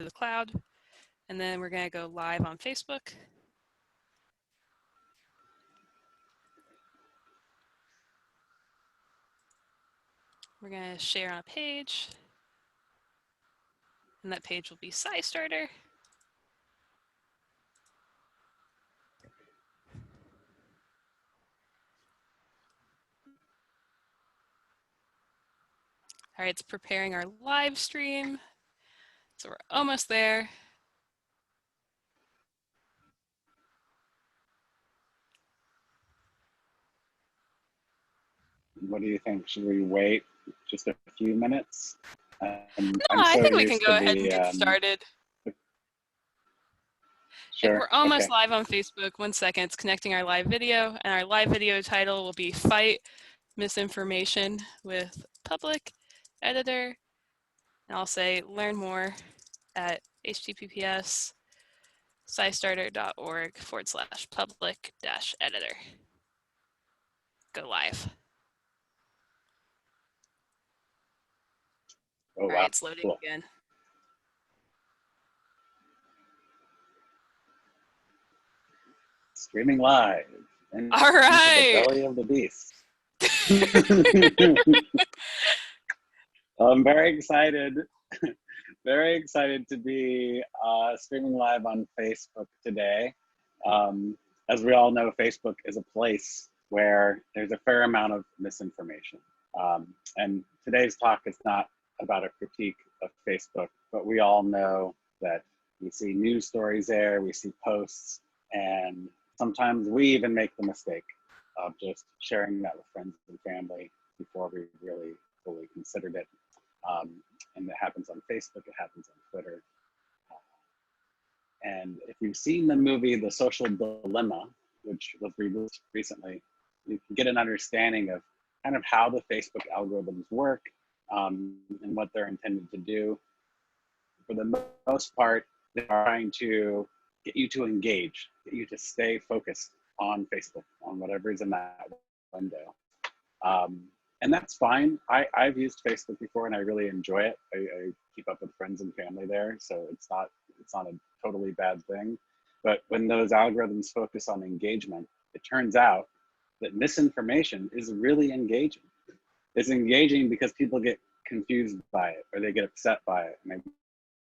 the cloud, and then we're going to go live on Facebook. We're going to share on a page, and that page will be SciStarter. All right, it's preparing our live stream. So we're almost there. What do you think? Should we wait just a few minutes? No, I think we can go ahead and get started. Sure. We're almost live on Facebook. 1 second, it's connecting our live video, and our live video title will be Fight Misinformation with Public Editor. And I'll say learn more at https://scistarter.org/public-editor. Go live. Oh, all wow. right, it's loading Cool. again. Streaming live. And all right. The belly of the beast. I'm very excited. Very excited to be streaming live on Facebook today. As we all know, Facebook is a place where there's a fair amount of misinformation. And today's talk is not about a critique of Facebook, but we all know that we see news stories there, we see posts, and sometimes we even make the mistake of just sharing that with friends and family before we really fully considered it. And it happens on Facebook, it happens on Twitter. And if you've seen the movie The Social Dilemma, which was released recently, you can get an understanding of kind of how the Facebook algorithms work and what they're intended to do. For the most part, they're trying to get you to engage, get you to stay focused on Facebook, on whatever's in that window. And that's fine. I've used Facebook before and I really enjoy it. I keep up with friends and family there, so it's not a totally bad thing. But when those algorithms focus on engagement, it turns out that misinformation is really engaging. It's engaging because people get confused by it or they get upset by it and they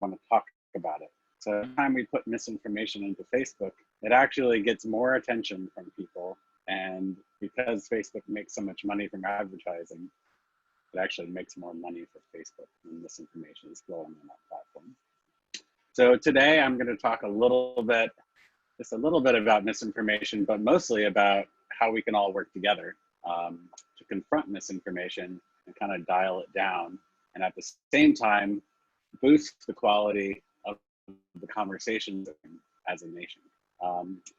want to talk about it. So every time we put misinformation into Facebook, it actually gets more attention from people. And because Facebook makes so much money from advertising, it actually makes more money for Facebook when misinformation is flowing on that platform. So today I'm going to talk just a little bit about misinformation, but mostly about how we can all work together to confront misinformation and kind of dial it down. And at the same time, boost the quality of the conversations as a nation.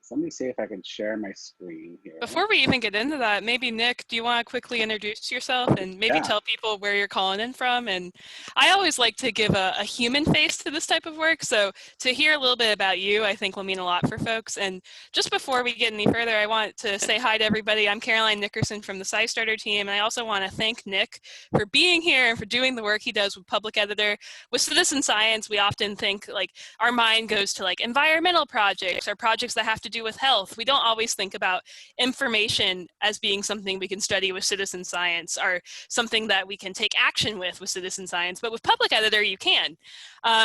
So let me see if I can share my screen here. Before we even get into that, maybe Nick, do you want to quickly introduce yourself and maybe tell people where you're calling in from? And I always like to give a human face to this type of work. So to hear a little bit about you, I think will mean a lot for folks. And just before we get any further, I want to say hi to everybody. I'm Caroline Nickerson from the SciStarter team. And I also want to thank Nick for being here and for doing the work he does with Public Editor. With citizen science, we often think like our mind goes to like environmental projects or projects that have to do with health. We don't always think about information as being something we can study with citizen science or something that we can take action with citizen science, but with Public Editor you can.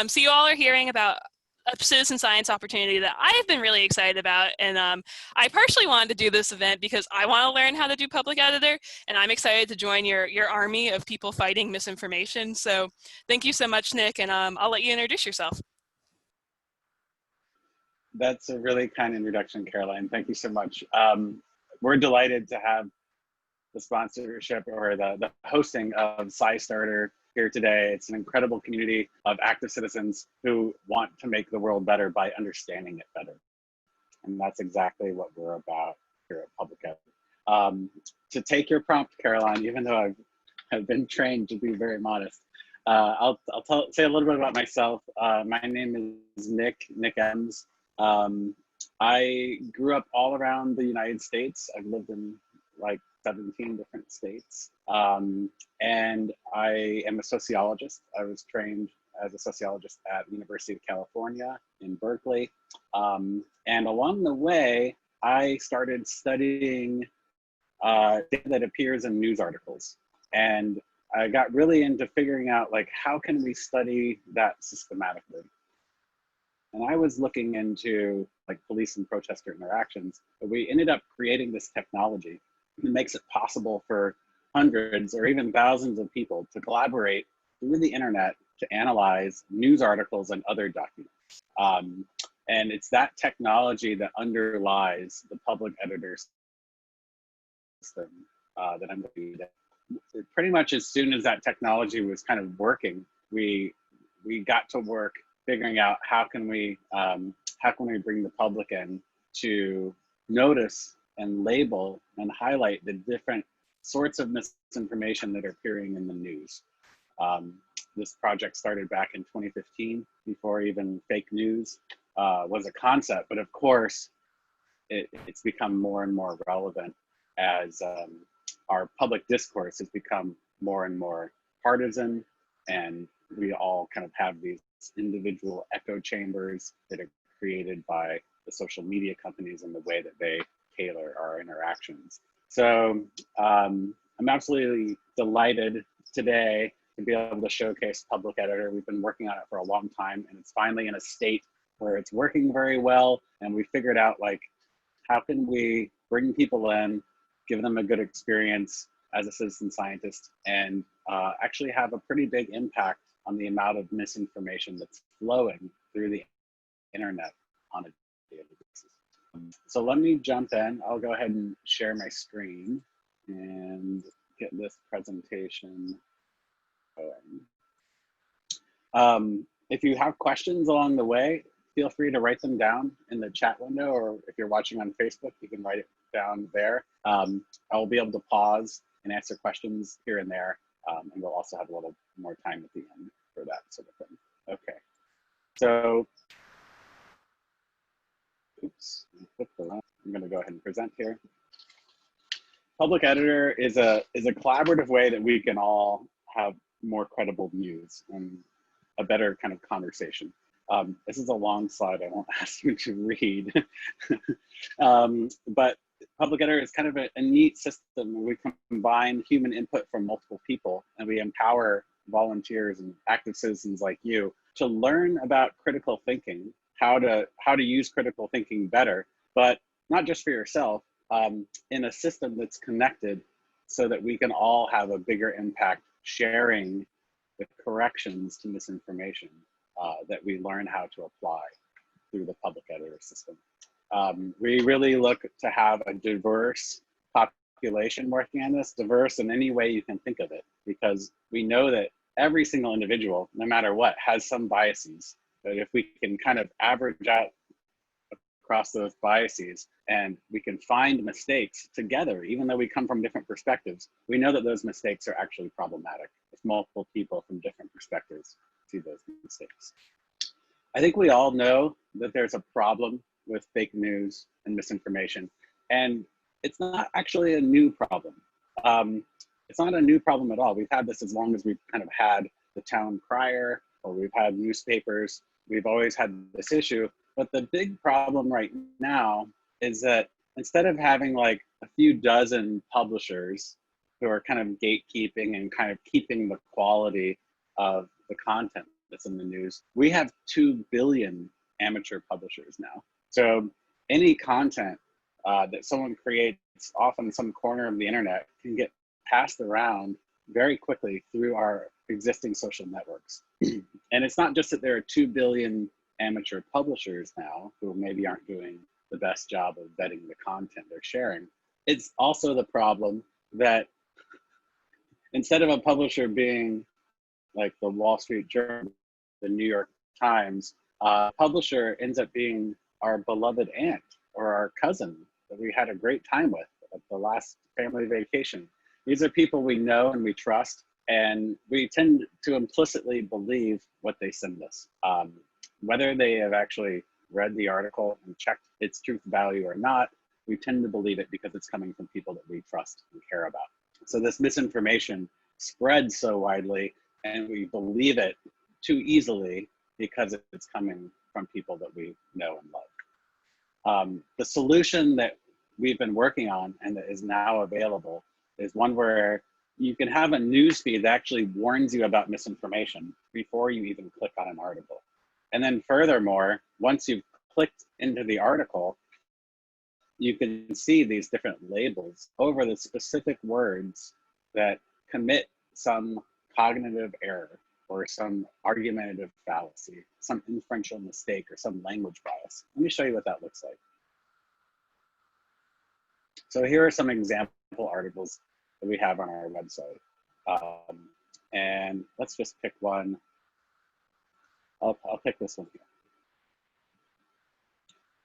So you all are hearing about a citizen science opportunity that I have been really excited about, and I partially wanted to do this event because I want to learn how to do Public Editor, and I'm excited to join your army of people fighting misinformation. So thank you so much, Nick, and I'll let you introduce yourself. That's a really kind introduction, Caroline. Thank you so much. We're delighted to have the sponsorship or the hosting of SciStarter here today. It's an incredible community of active citizens who want to make the world better by understanding it better. And that's exactly what we're about here at Public Editor. To take your prompt, Caroline, even though I've been trained to be very modest, I'll say a little bit about myself. My name is Nick Ems. I grew up all around the United States. I've lived in like 17 different states. And I am a sociologist. I was trained as a sociologist at the University of California in Berkeley. And along the way, I started studying data that appears in news articles. And I got really into figuring out, like, how can we study that systematically? And I was looking into like police and protester interactions, but we ended up creating this technology that makes it possible for hundreds or even thousands of people to collaborate through the internet to analyze news articles and other documents. And it's that technology that underlies the public editor system that I'm looking at. Pretty much as soon as that technology was kind of working, we got to work figuring out how can we bring the public in to notice and label and highlight the different sorts of misinformation that are appearing in the news. This project started back in 2015, before even fake news was a concept, but of course, it's become more and more relevant as our public discourse has become more and more partisan, and we all kind of have these individual echo chambers that are created by the social media companies and the way that they tailor our interactions. So I'm absolutely delighted today to be able to showcase Public Editor. We've been working on it for a long time, and it's finally in a state where it's working very well. And we figured out, like, how can we bring people in, give them a good experience as a citizen scientist, and actually have a pretty big impact on the amount of misinformation that's flowing through the internet on a daily basis. So let me jump in. I'll go ahead and share my screen and get this presentation going. If you have questions along the way, feel free to write them down in the chat window, or if you're watching on Facebook, you can write it down there. I will be able to pause and answer questions here and there, and we'll also have a little more time at the end for that sort of thing. Okay, so, oops, I'm gonna go ahead and present here. Public Editor is a collaborative way that we can all have more credible views and a better kind of conversation. This is a long slide, I won't ask you to read. But Public Editor is kind of a neat system where we combine human input from multiple people, and we empower volunteers and active citizens like you to learn about critical thinking, how to use critical thinking better, but not just for yourself, in a system that's connected so that we can all have a bigger impact sharing the corrections to misinformation that we learn how to apply through the Public Editor system. We really look to have a diverse population working on this, diverse in any way you can think of it, because we know that every single individual, no matter what, has some biases. But if we can kind of average out across those biases and we can find mistakes together, even though we come from different perspectives, we know that those mistakes are actually problematic if multiple people from different perspectives see those mistakes. I think we all know that there's a problem with fake news and misinformation, and it's not actually a new problem. It's not a new problem at all. We've had this as long as we've kind of had the town crier, or we've had newspapers. We've always had this issue, but the big problem right now is that instead of having like a few dozen publishers who are kind of gatekeeping and kind of keeping the quality of the content that's in the news, we have 2 billion amateur publishers now. So any content that someone creates off in some corner of the internet can get passed around very quickly through our existing social networks. And it's not just that there are 2 billion amateur publishers now who maybe aren't doing the best job of vetting the content they're sharing. It's also the problem that instead of a publisher being like the Wall Street Journal, the New York Times, publisher ends up being our beloved aunt or our cousin that we had a great time with at the last family vacation. These are people we know and we trust, and we tend to implicitly believe what they send us. Whether they have actually read the article and checked its truth value or not, we tend to believe it because it's coming from people that we trust and care about. So this misinformation spreads so widely, and we believe it too easily because it's coming from people that we know and love. The solution that we've been working on and that is now available is one where you can have a news feed that actually warns you about misinformation before you even click on an article. And then furthermore, once you've clicked into the article, you can see these different labels over the specific words that commit some cognitive error or some argumentative fallacy, some inferential mistake, or some language bias. Let me show you what that looks like. So here are some example articles that we have on our website. And let's just pick one. I'll pick this one here.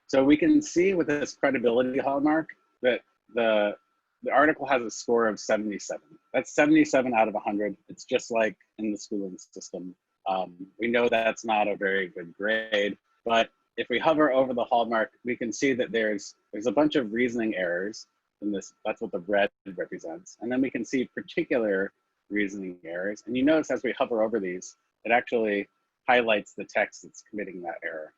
So we can see with this credibility hallmark that the article has a score of 77. That's 77 out of 100. It's just like in the schooling system. We know that's not a very good grade, but if we hover over the hallmark, we can see that there's a bunch of reasoning errors in this. That's what the red represents. And then we can see particular reasoning errors. And you notice as we hover over these, it actually highlights the text that's committing that error.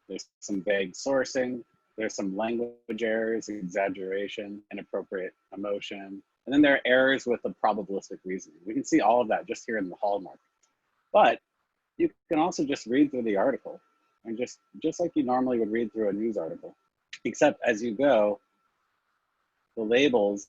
There's some vague sourcing, there's some language errors, exaggeration, inappropriate emotion, and then there are errors with the probabilistic reasoning. We can see all of that just here in the hallmark. But you can also just read through the article, and just like you normally would read through a news article, except as you go, the labels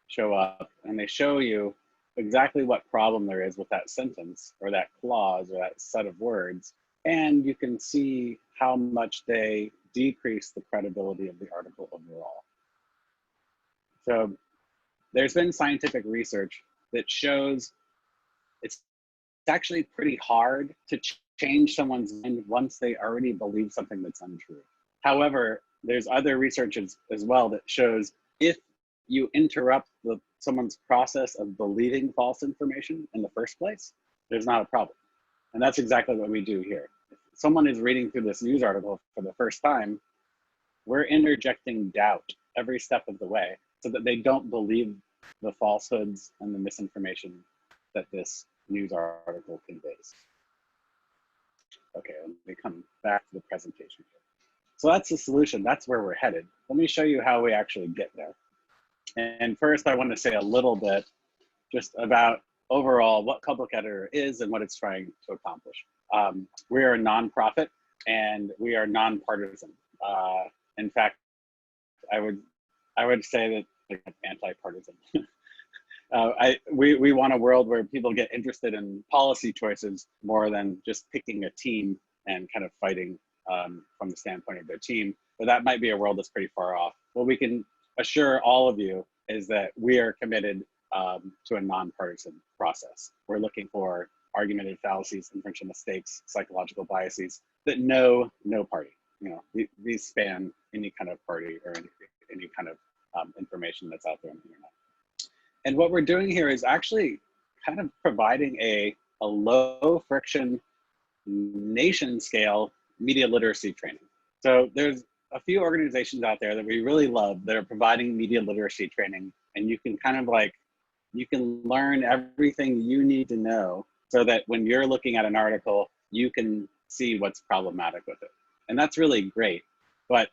show up and they show you exactly what problem there is with that sentence or that clause or that set of words. And you can see how much they decrease the credibility of the article overall. So there's been scientific research that shows it's actually pretty hard to change someone's mind once they already believe something that's untrue. However, there's other research as well that shows if you interrupt someone's process of believing false information in the first place, there's not a problem. And that's exactly what we do here. If someone is reading through this news article for the first time, we're interjecting doubt every step of the way so that they don't believe the falsehoods and the misinformation that this news article conveys. Okay, let me come back to the presentation here. So that's the solution. That's where we're headed. Let me show you how we actually get there. And first, I want to say a little bit just about overall what Public Editor is and what it's trying to accomplish. We are a nonprofit and we are nonpartisan. In fact, I would say that like anti-partisan. We want a world where people get interested in policy choices more than just picking a team and kind of fighting from the standpoint of their team. But that might be a world that's pretty far off. What we can assure all of you is that we are committed to a nonpartisan process. We're looking for argumentative fallacies, inferential mistakes, psychological biases that know no party. You know, these span any kind of party or any kind of information that's out there on the internet. And what we're doing here is actually kind of providing a low friction nation scale media literacy training. So there's a few organizations out there that we really love that are providing media literacy training, and you can kind of like, you can learn everything you need to know so that when you're looking at an article, you can see what's problematic with it. And that's really great. But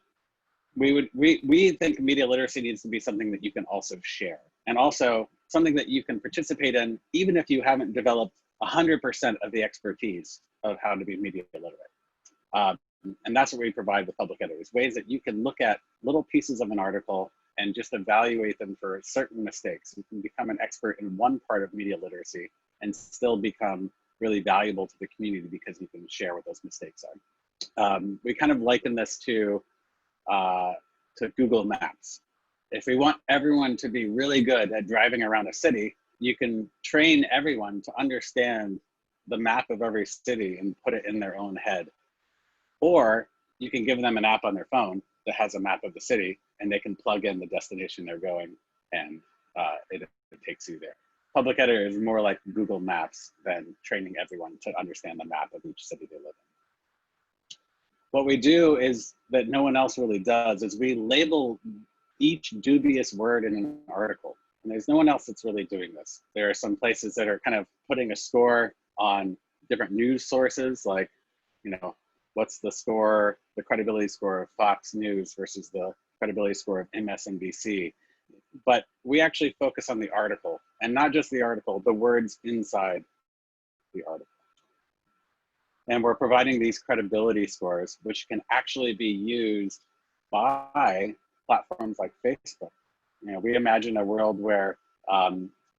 we think media literacy needs to be something that you can also share, and also something that you can participate in, even if you haven't developed 100% of the expertise of how to be media literate. And that's what we provide with Public Editors, ways that you can look at little pieces of an article and just evaluate them for certain mistakes. You can become an expert in one part of media literacy and still become really valuable to the community because you can share what those mistakes are. We kind of liken this to Google Maps. If we want everyone to be really good at driving around a city, you can train everyone to understand the map of every city and put it in their own head. Or you can give them an app on their phone that has a map of the city and they can plug in the destination they're going and it takes you there. Public Editor is more like Google Maps than training everyone to understand the map of each city they live in. What we do is that no one else really does is we label each dubious word in an article. And there's no one else that's really doing this. There are some places that are kind of putting a score on different news sources, like, you know, what's the score, the credibility score of Fox News versus the credibility score of MSNBC. But we actually focus on the article, and not just the article, the words inside the article. And we're providing these credibility scores, which can actually be used by platforms like Facebook. You know, we imagine a world where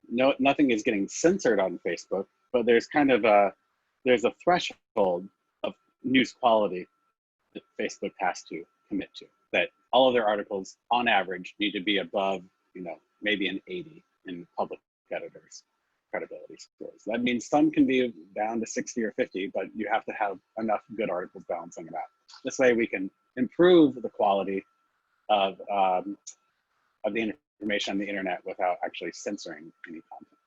nothing is getting censored on Facebook, but there's kind of there's a threshold of news quality that Facebook has to commit to, that all of their articles on average need to be above, you know, maybe an 80 in public editors credibility scores. That means some can be down to 60 or 50, but you have to have enough good articles balancing it out. This way we can improve the quality of the information on the internet without actually censoring any content.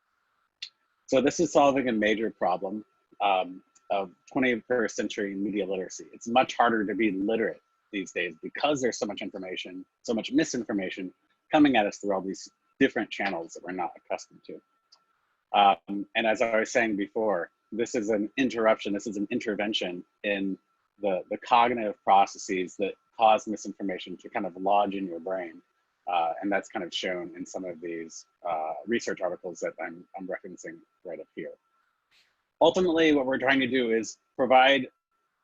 So this is solving a major problem of 21st century media literacy. It's much harder to be literate these days because there's so much information, so much misinformation coming at us through all these different channels that we're not accustomed to. And as I was saying before, this is an interruption, this is an intervention in the cognitive processes that cause misinformation to kind of lodge in your brain. And that's kind of shown in some of these research articles that I'm referencing right up here. Ultimately, what we're trying to do is provide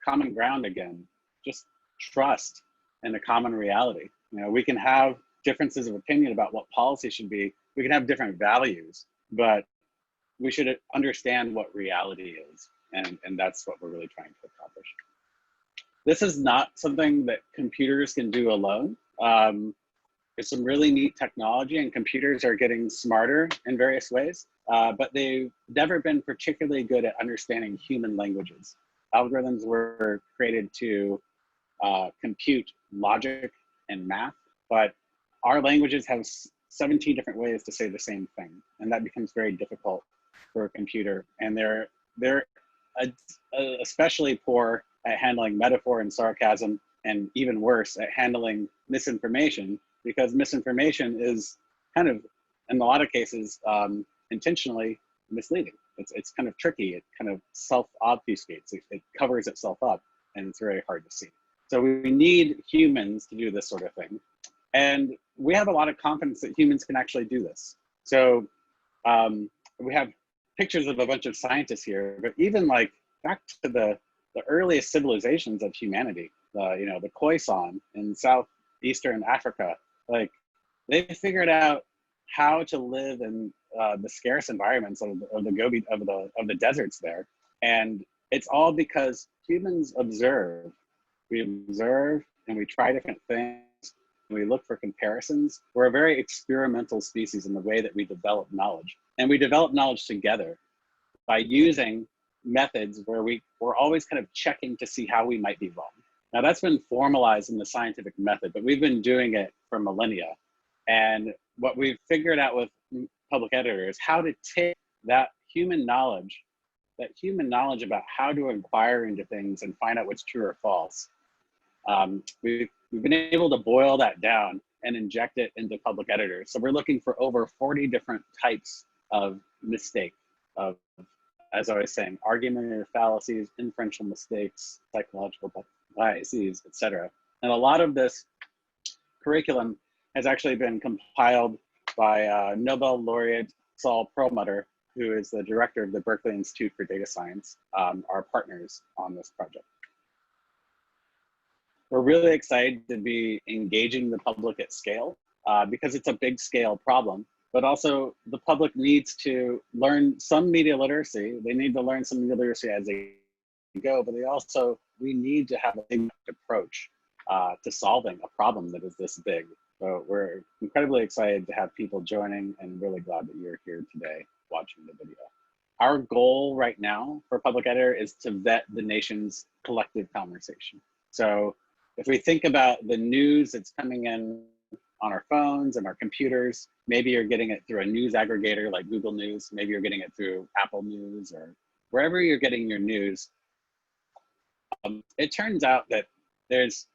common ground again, just trust in a common reality. You know, we can have differences of opinion about what policy should be. We can have different values, but we should understand what reality is. And that's what we're really trying to accomplish. This is not something that computers can do alone. There's some really neat technology, and computers are getting smarter in various ways, but they've never been particularly good at understanding human languages. Algorithms were created to compute logic and math, but our languages have 17 different ways to say the same thing, and that becomes very difficult for a computer. And they're especially poor at handling metaphor and sarcasm, and even worse at handling misinformation, because misinformation is kind of, in a lot of cases, intentionally misleading. It's kind of tricky. It kind of self-obfuscates. It covers itself up, and it's very hard to see. So we need humans to do this sort of thing. And we have a lot of confidence that humans can actually do this. So we have pictures of a bunch of scientists here, but even like back to the earliest civilizations of humanity, you know, the Khoisan in southeastern Africa, like they figured out how to live in the scarce environments of the Gobi, of the deserts there. And it's all because humans observe. We observe and we try different things. We look for comparisons. We're a very experimental species in the way that we develop knowledge. And we develop knowledge together by using methods where we're always kind of checking to see how we might be wrong. Now that's been formalized in the scientific method, but we've been doing it for millennia. And what we've figured out with Public Editor is how to take that human knowledge about how to inquire into things and find out what's true or false. We've been able to boil that down and inject it into Public Editor. So we're looking for over 40 different types of mistake, of, as I was saying, argumentative fallacies, inferential mistakes, psychological biases, etc. And a lot of this curriculum has actually been compiled by Nobel laureate Saul Perlmutter, who is the director of the Berkeley Institute for Data Science, our partners on this project. We're really excited to be engaging the public at scale because it's a big scale problem, but also the public needs to learn some media literacy. They need to learn some media literacy as they go, but we need to have a big approach to solving a problem that is this big. So we're incredibly excited to have people joining, and really glad that you're here today watching the video. Our goal right now for Public Editor is to vet the nation's collective conversation. So if we think about the news that's coming in on our phones and our computers, maybe you're getting it through a news aggregator like Google News, maybe you're getting it through Apple News, or wherever you're getting your news. It turns out that there's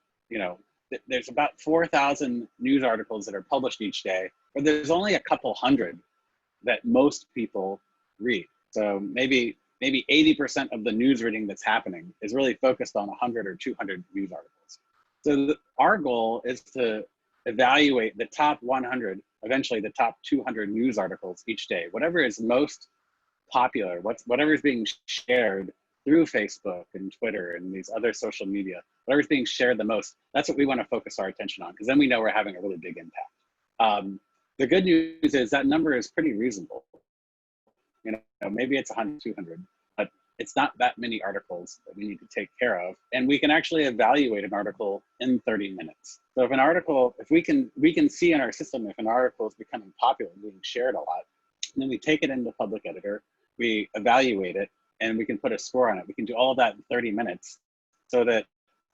about 4,000 news articles that are published each day, but there's only a couple hundred that most people read. So maybe maybe 80% of the news reading that's happening is really focused on 100 or 200 news articles. So our goal is to evaluate the top 100, eventually the top 200 news articles each day, whatever is most popular, whatever is being shared through Facebook and Twitter and these other social media, whatever's being shared the most, that's what we want to focus our attention on, because then we know we're having a really big impact. The good news is that number is pretty reasonable. You know, maybe it's 100, 200, but it's not that many articles that we need to take care of. And we can actually evaluate an article in 30 minutes. So if an article, if we can see in our system if an article is becoming popular, being shared a lot, and then we take it into Public Editor, we evaluate it, and we can put a score on it. We can do all of that in 30 minutes so that,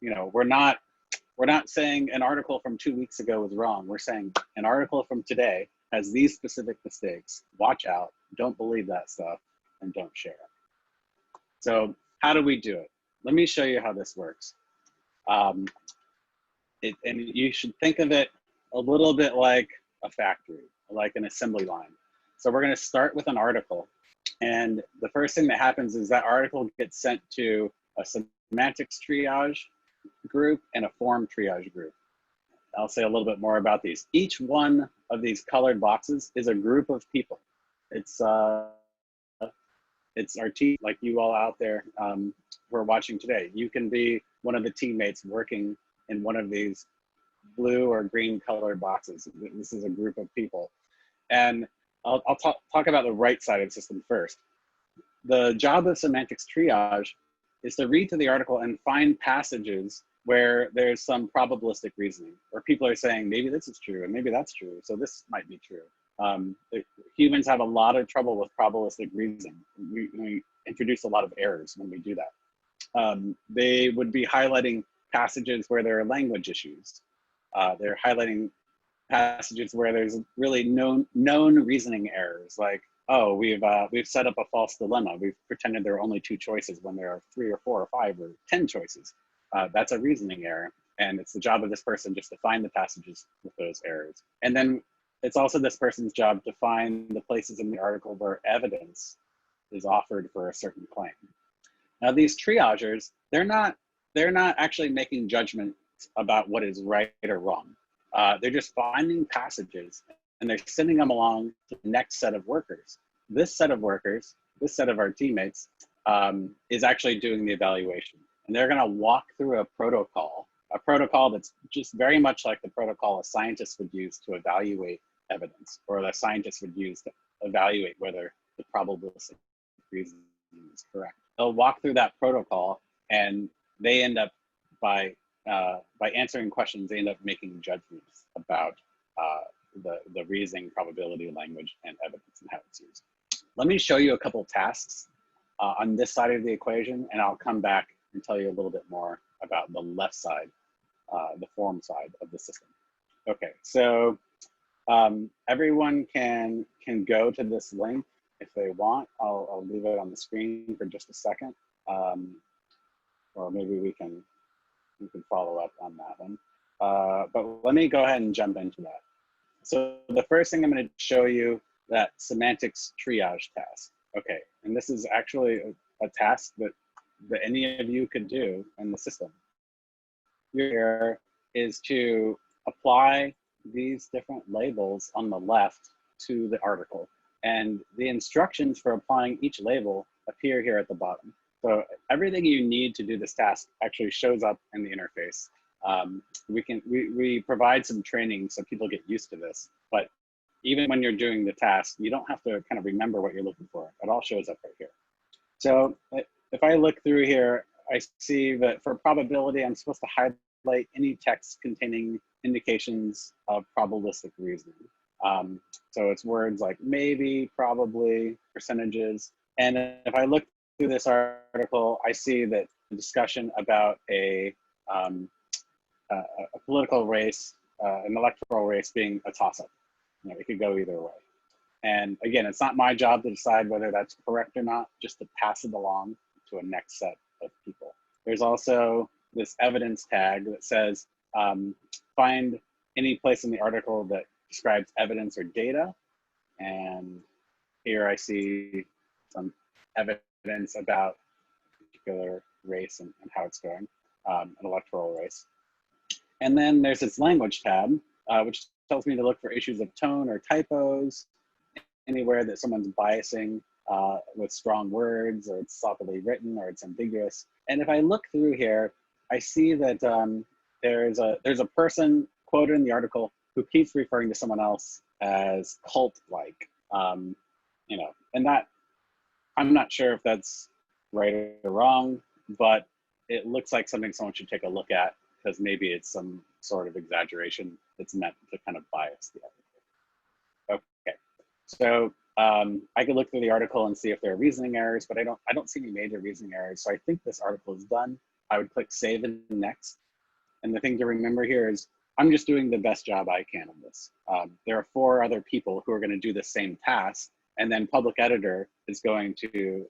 you know, we're not saying an article from 2 weeks ago was wrong. We're saying an article from today has these specific mistakes. Watch out, don't believe that stuff, and don't share it. So how do we do it? Let me show you how this works. And you should think of it a little bit like a factory, like an assembly line. So we're gonna start with an article. And the first thing that happens is that article gets sent to a semantics triage group and a form triage group. I'll say a little bit more about these. Each one of these colored boxes is a group of people. It's our team, like you all out there who are watching today. You can be one of the teammates working in one of these blue or green colored boxes. This is a group of people. And I'll talk about the right side of the system first. The job of semantics triage is to read through the article and find passages where there's some probabilistic reasoning, where people are saying, maybe this is true and maybe that's true, so this might be true. Humans have a lot of trouble with probabilistic reasoning. We introduce a lot of errors when we do that. They would be highlighting passages where there are language issues. They're highlighting passages where there's really known reasoning errors, like, oh, we've set up a false dilemma. We've pretended there are only 2 choices when there are 3 or 4 or 5 or 10 choices. That's a reasoning error. And it's the job of this person just to find the passages with those errors. And then it's also this person's job to find the places in the article where evidence is offered for a certain claim. Now, these triagers, they're not actually making judgments about what is right or wrong. They're just finding passages and they're sending them along to the next set of workers. This set of workers, this set of our teammates, is actually doing the evaluation. And they're gonna walk through a protocol that's just very much like the protocol a scientist would use to evaluate evidence, or the scientist would use to evaluate whether the probabilistic reasoning is correct. They'll walk through that protocol, and they end up by answering questions, they end up making judgments about the reasoning, probability, language, and evidence, and how it's used. Let me show you a couple tasks on this side of the equation, and I'll come back and tell you a little bit more about the left side, the form side of the system. Okay, so everyone can go to this link if they want. I'll leave it on the screen for just a second, or maybe we can follow up on that one. But let me go ahead and jump into that. So the first thing I'm going to show you, that semantics triage task. Okay, and this is actually a task that any of you could do in the system. Here is to apply these different labels on the left to the article. And the instructions for applying each label appear here at the bottom. So everything you need to do this task actually shows up in the interface. We provide some training so people get used to this, but even when you're doing the task, you don't have to kind of remember what you're looking for. It all shows up right here. So if I look through here, I see that for probability, I'm supposed to highlight any text containing indications of probabilistic reasoning. So it's words like maybe, probably, percentages. And if I look through this article, I see that the discussion about a political race, an electoral race being a toss-up. You know, it could go either way. And again, it's not my job to decide whether that's correct or not, just to pass it along to a next set of people. There's also this evidence tag that says, find any place in the article that describes evidence or data. And here I see some evidence evidence about a particular race and how it's going, an electoral race. And then there's this language tab, which tells me to look for issues of tone or typos, anywhere that someone's biasing with strong words, or it's sloppily written, or it's ambiguous. And if I look through here, I see that there's a person quoted in the article who keeps referring to someone else as cult-like, you know, and that, I'm not sure if that's right or wrong, but it looks like something someone should take a look at, because maybe it's some sort of exaggeration that's meant to kind of bias the other. Okay, so I could look through the article and see if there are reasoning errors, but I don't see any major reasoning errors. So I think this article is done. I would click save and next. And the thing to remember here is I'm just doing the best job I can of this. There are 4 other people who are going to do the same task, and then public editor is going to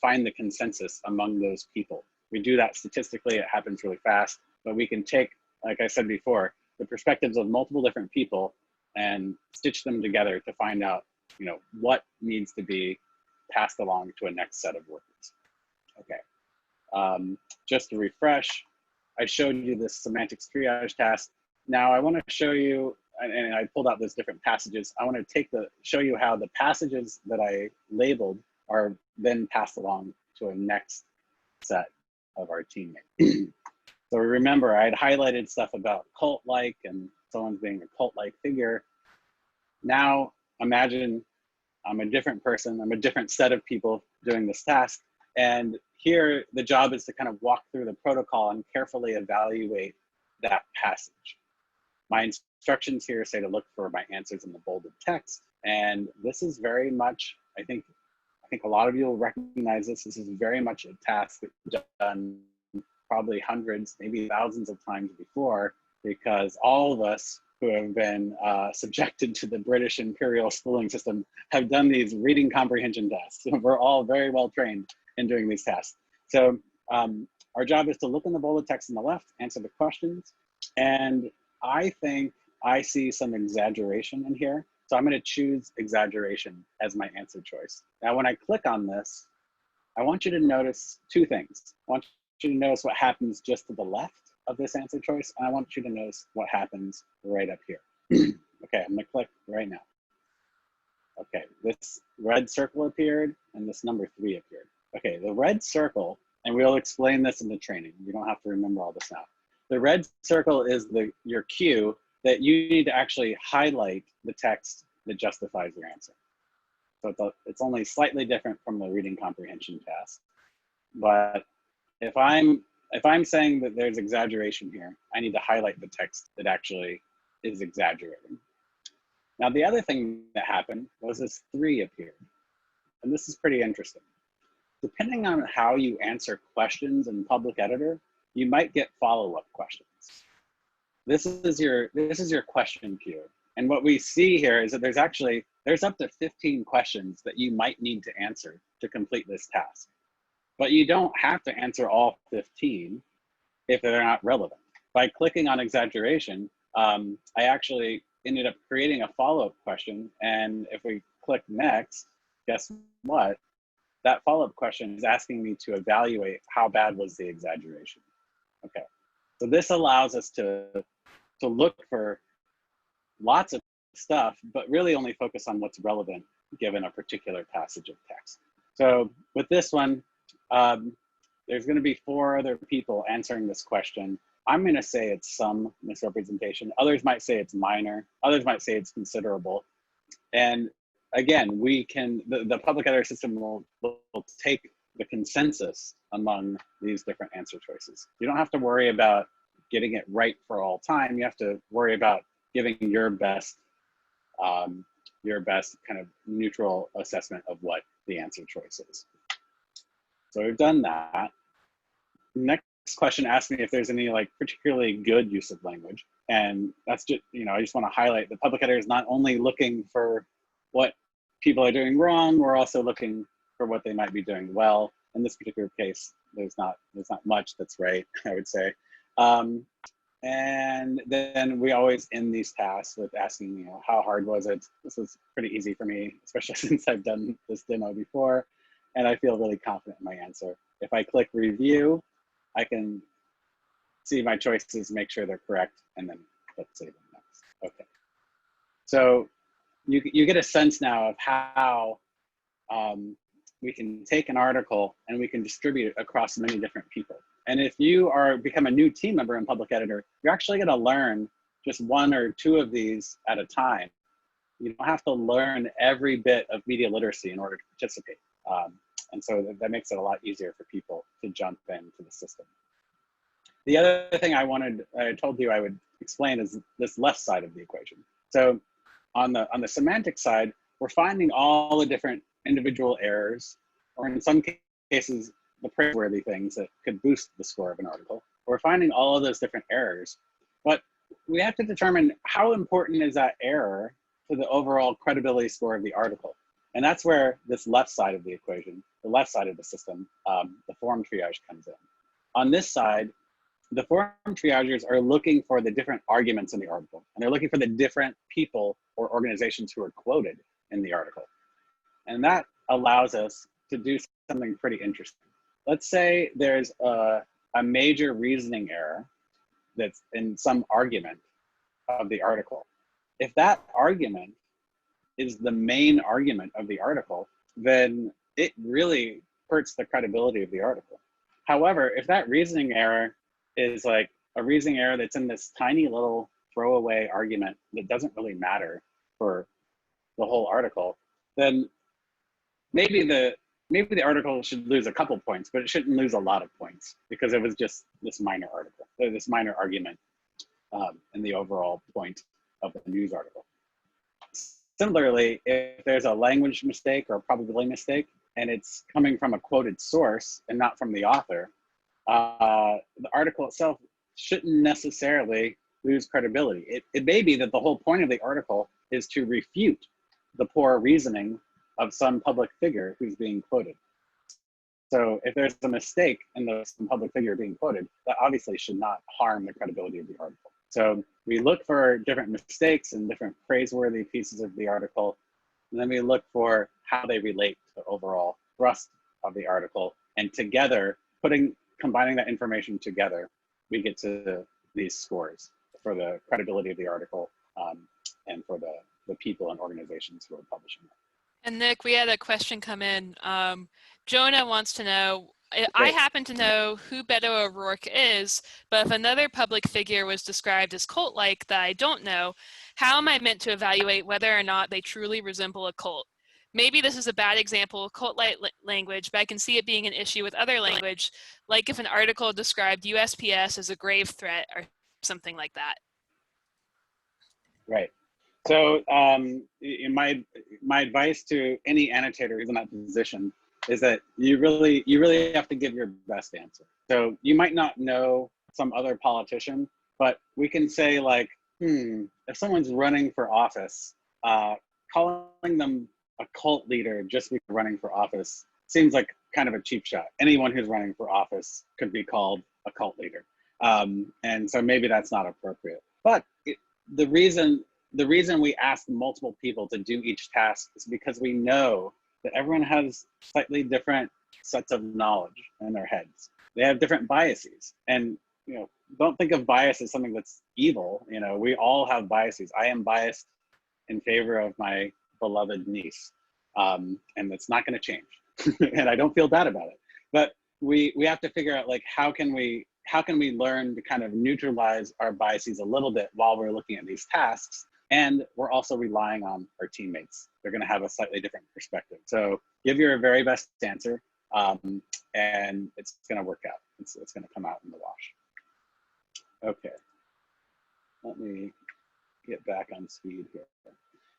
find the consensus among those people. We do that statistically, it happens really fast, but we can take, like I said before, the perspectives of multiple different people and stitch them together to find out, you know, what needs to be passed along to a next set of workers. Okay, just to refresh, I showed you this semantic triage task. Now I want to show you, and I pulled out those different passages. I want to show you how the passages that I labeled are then passed along to a next set of our teammates. So remember, I had highlighted stuff about cult-like and someone's being a cult-like figure. Now imagine I'm a different person, I'm a different set of people doing this task. And here the job is to kind of walk through the protocol and carefully evaluate that passage. My instructions here say to look for my answers in the bolded text. And this is very much, I think a lot of you will recognize this. This is very much a task that we've done probably hundreds, maybe thousands of times before, because all of us who have been subjected to the British imperial schooling system have done these reading comprehension tests. We're all very well trained in doing these tasks. So our job is to look in the bolded text on the left, answer the questions, and I think I see some exaggeration in here. So I'm going to choose exaggeration as my answer choice. Now, when I click on this, I want you to notice 2 things. I want you to notice what happens just to the left of this answer choice, and I want you to notice what happens right up here. Okay, I'm going to click right now. Okay, this red circle appeared, and this number 3 appeared. Okay, the red circle, and we'll explain this in the training. You don't have to remember all this now. The red circle is your cue that you need to actually highlight the text that justifies your answer. So it's only slightly different from the reading comprehension task. But if I'm saying that there's exaggeration here, I need to highlight the text that actually is exaggerating. Now, the other thing that happened was this 3 appeared. And this is pretty interesting. Depending on how you answer questions in Public Editor, you might get follow-up questions. This is your question queue. And what we see here is that there's up to 15 questions that you might need to answer to complete this task. But you don't have to answer all 15 if they're not relevant. By clicking on exaggeration, I actually ended up creating a follow-up question. And if we click next, guess what? That follow-up question is asking me to evaluate how bad was the exaggeration. Okay, so this allows us to look for lots of stuff, but really only focus on what's relevant given a particular passage of text. So with this one, there's going to be 4 other people answering this question. I'm going to say it's some misrepresentation. Others might say it's minor. Others might say it's considerable. And again, the public editor system will take the consensus among these different answer choices. You don't have to worry about getting it right for all time. You have to worry about giving your best kind of neutral assessment of what the answer choice is. So we've done that. Next question asks me if there's any like particularly good use of language. And that's just, I just want to highlight the public editor is not only looking for what people are doing wrong, we're also looking for what they might be doing well. In this particular case, there's not much that's right, I would say. And then we always end these tasks with asking, how hard was it? This was pretty easy for me, especially since I've done this demo before. and I feel really confident in my answer. If I click review, I can see my choices, make sure they're correct, and then click save and next. Okay. So you get a sense now of how we can take an article and we can distribute it across many different people. And if you become a new team member in Public Editor, you're actually going to learn just one or two of these at a time. You don't have to learn every bit of media literacy in order to participate. And so that makes it a lot easier for people to jump into the system. The other thing I told you I would explain is this left side of the equation. So on the semantic side, we're finding all the different individual errors, or in some cases, the praiseworthy things that could boost the score of an article. We're finding all of those different errors, but we have to determine how important is that error to the overall credibility score of the article. And that's where this left side of the equation, the left side of the system, the form triage comes in. On this side, the form triagers are looking for the different arguments in the article, and they're looking for the different people or organizations who are quoted in the article. And that allows us to do something pretty interesting. Let's say there's a major reasoning error that's in some argument of the article. If that argument is the main argument of the article, then it really hurts the credibility of the article. However, if that reasoning error is like a reasoning error that's in this tiny little throwaway argument that doesn't really matter for the whole article, then maybe the article should lose a couple points, but it shouldn't lose a lot of points because it was just this minor article, or this minor argument in the overall point of the news article. Similarly, if there's a language mistake or a probability mistake, and it's coming from a quoted source and not from the author, the article itself shouldn't necessarily lose credibility. It may be that the whole point of the article is to refute the poor reasoning of some public figure who's being quoted. So if there's a mistake in the public figure being quoted, that obviously should not harm the credibility of the article. So we look for different mistakes and different praiseworthy pieces of the article, and then we look for how they relate to the overall thrust of the article, and together, combining that information together, we get to these scores for the credibility of the article and for the people and organizations who are publishing it. And Nick, we had a question come in. Jonah wants to know, I happen to know who Beto O'Rourke is, but if another public figure was described as cult-like that I don't know, how am I meant to evaluate whether or not they truly resemble a cult? Maybe this is a bad example of cult-like language, but I can see it being an issue with other language, like if an article described USPS as a grave threat or something like that. Right. So my advice to any annotator who's in that position is that you really have to give your best answer. So you might not know some other politician, but we can say like, if someone's running for office, calling them a cult leader just because running for office seems like kind of a cheap shot. Anyone who's running for office could be called a cult leader. And so maybe that's not appropriate. But the reason we ask multiple people to do each task is because we know that everyone has slightly different sets of knowledge in their heads. They have different biases. And don't think of bias as something that's evil. We all have biases. I am biased in favor of my beloved niece. And it's not going to change. And I don't feel bad about it. But we have to figure out like how can we learn to kind of neutralize our biases a little bit while we're looking at these tasks. And we're also relying on our teammates. They're going to have a slightly different perspective. So give your very best answer, and it's going to work out. It's going to come out in the wash. Okay, let me get back on speed here.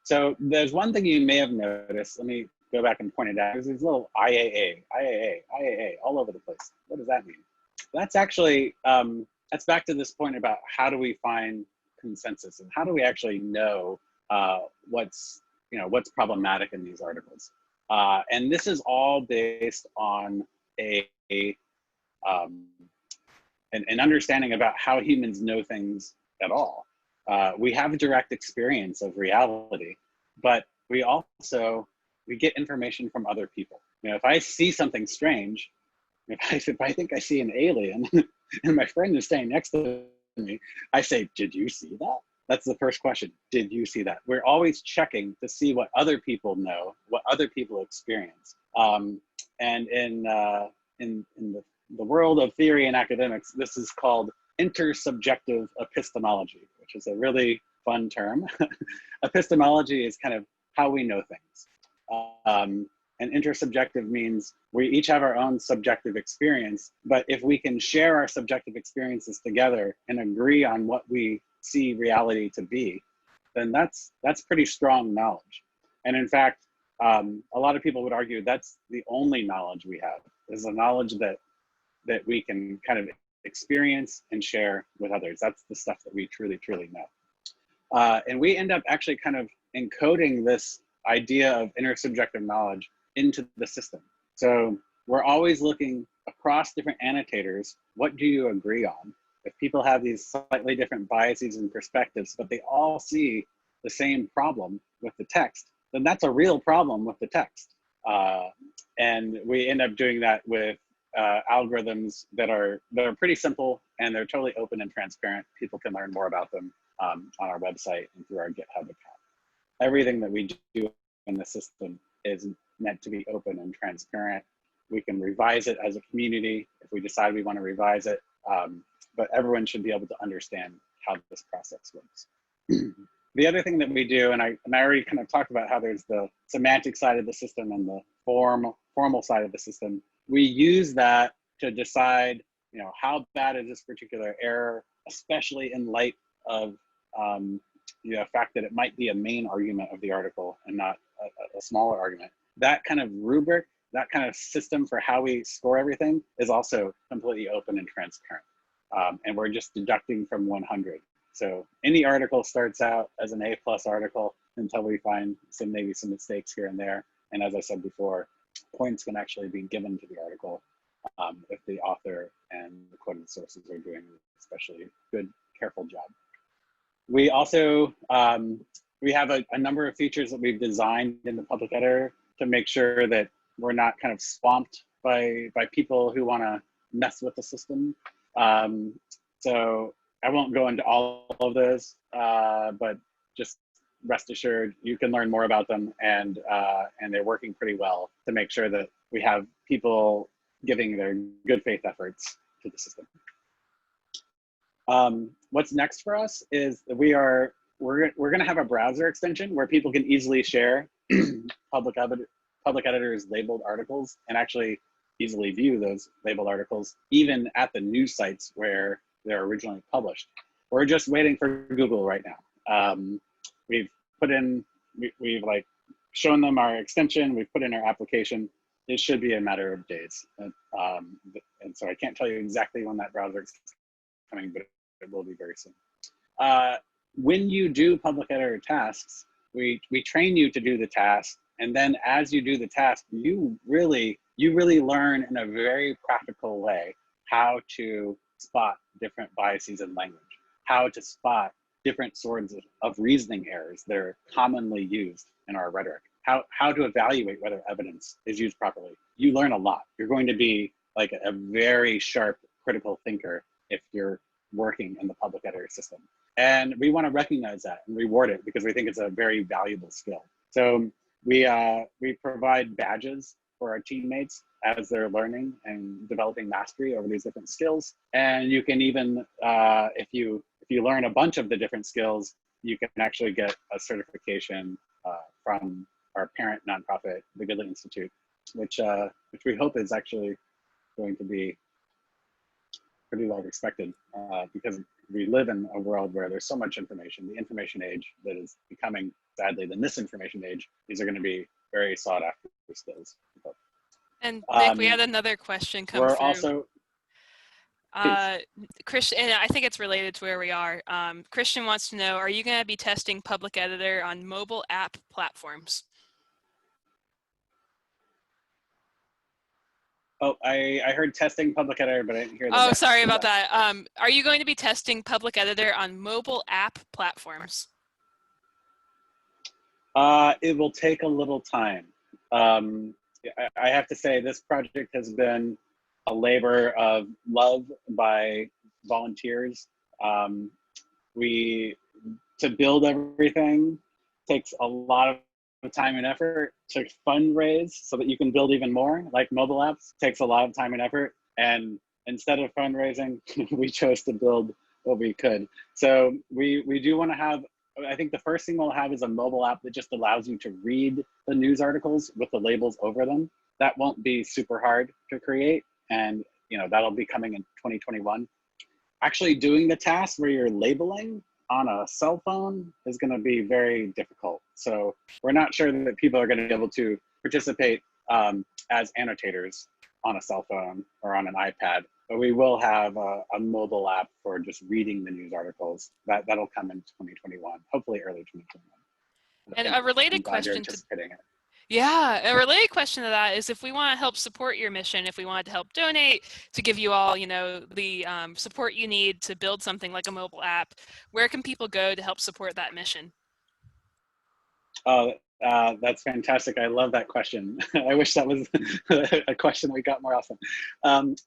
So there's one thing you may have noticed. Let me go back and point it out. There's these little IAA all over the place. What does that mean? That's actually, that's back to this point about how do we find consensus and how do we actually know what's problematic in these articles. And this is all based on an understanding about how humans know things at all. We have a direct experience of reality, but we get information from other people. if I see something strange, if I think I see an alien and my friend is standing next to me, I say, did you see that? That's the first question. Did you see that? We're always checking to see what other people know, what other people experience. And in the world of theory and academics, this is called intersubjective epistemology, which is a really fun term. Epistemology is kind of how we know things. And intersubjective means we each have our own subjective experience, but if we can share our subjective experiences together and agree on what we see reality to be, then that's pretty strong knowledge. And in fact, a lot of people would argue that's the only knowledge we have, is the knowledge that we can kind of experience and share with others. That's the stuff that we truly, truly know. And we end up actually kind of encoding this idea of intersubjective knowledge into the system. So we're always looking across different annotators. What do you agree on? If people have these slightly different biases and perspectives, but they all see the same problem with the text, then that's a real problem with the text. And we end up doing that with algorithms that are pretty simple, and they're totally open and transparent. People can learn more about them on our website and through our GitHub account. Everything that we do in the system is meant to be open and transparent. We can revise it as a community if we decide we want to revise it, but everyone should be able to understand how this process works. The other thing that we do, and I already kind of talked about how there's the semantic side of the system and the formal side of the system. We use that to decide, how bad is this particular error, especially in light of the fact that it might be a main argument of the article and not a smaller argument. That kind of rubric, that kind of system for how we score everything is also completely open and transparent. And we're just deducting from 100. So any article starts out as an A+ article until we find maybe some mistakes here and there. And as I said before, points can actually be given to the article if the author and the quoted sources are doing an especially good, careful job. We also, we have a number of features that we've designed in the public editor to make sure that we're not kind of swamped by people who want to mess with the system. So I won't go into all of those, but just rest assured you can learn more about them, and they're working pretty well to make sure that we have people giving their good faith efforts to the system. What's next for us is that we're going to have a browser extension where people can easily share public editors labeled articles and actually easily view those labeled articles, even at the news sites where they're originally published. We're just waiting for Google right now. We've like shown them our extension, we've put in our application. It should be a matter of days. And so I can't tell you exactly when that browser is coming, but it will be very soon. When you do public editor tasks, we train you to do the task, and then as you do the task, you really learn in a very practical way how to spot different biases in language, how to spot different sorts of reasoning errors that are commonly used in our rhetoric, how to evaluate whether evidence is used properly. You learn a lot. You're going to be like a very sharp critical thinker if you're working in the public editor system. And we want to recognize that and reward it because we think it's a very valuable skill. So we provide badges for our teammates as they're learning and developing mastery over these different skills. And you can even, if you learn a bunch of the different skills, you can actually get a certification from our parent nonprofit, the Goodland Institute, which we hope is actually going to be pretty well respected because we live in a world where there's so much information, the information age that is becoming, sadly, the misinformation age. These are going to be very sought after skills. And Nick, we had another question come through. Also, Christian, and I think it's related to where we are. Christian wants to know, are you going to be testing public editor on mobile app platforms? Oh, I heard testing public editor, but I didn't hear that. Oh, sorry about that. Are you going to be testing public editor on mobile app platforms? It will take a little time. I have to say this project has been a labor of love by volunteers. To build everything takes a lot of time and effort. To fundraise so that you can build even more, like mobile apps, takes a lot of time and effort. And instead of fundraising, we chose to build what we could. So we do want to have, I think the first thing we'll have is a mobile app that just allows you to read the news articles with the labels over them. That won't be super hard to create. And that'll be coming in 2021. Actually doing the task where you're labeling on a cell phone is going to be very difficult. So we're not sure that people are going to be able to participate as annotators on a cell phone or on an iPad, but we will have a mobile app for just reading the news articles. That'll come in 2021, hopefully early 2021. And a related question a related question to that is, if we want to help support your mission, if we wanted to help donate, to give you all, the support you need to build something like a mobile app, where can people go to help support that mission? Oh, that's fantastic. I love that question. I wish that was a question we got more often.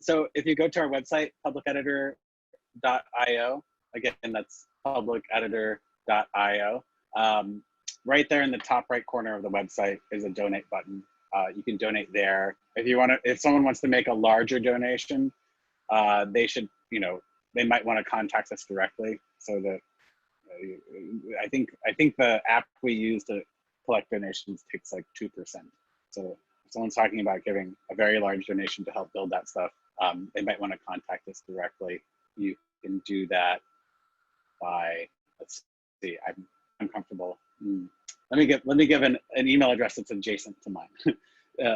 So if you go to our website, publiceditor.io, again, that's publiceditor.io. Right there in the top right corner of the website is a donate button. You can donate there. If someone wants to make a larger donation, they should, they might want to contact us directly. So that I think the app we use to collect donations takes like 2%. So if someone's talking about giving a very large donation to help build that stuff, they might want to contact us directly. You can do that by, let's see, I'm comfortable. Let me give an email address that's adjacent to mine.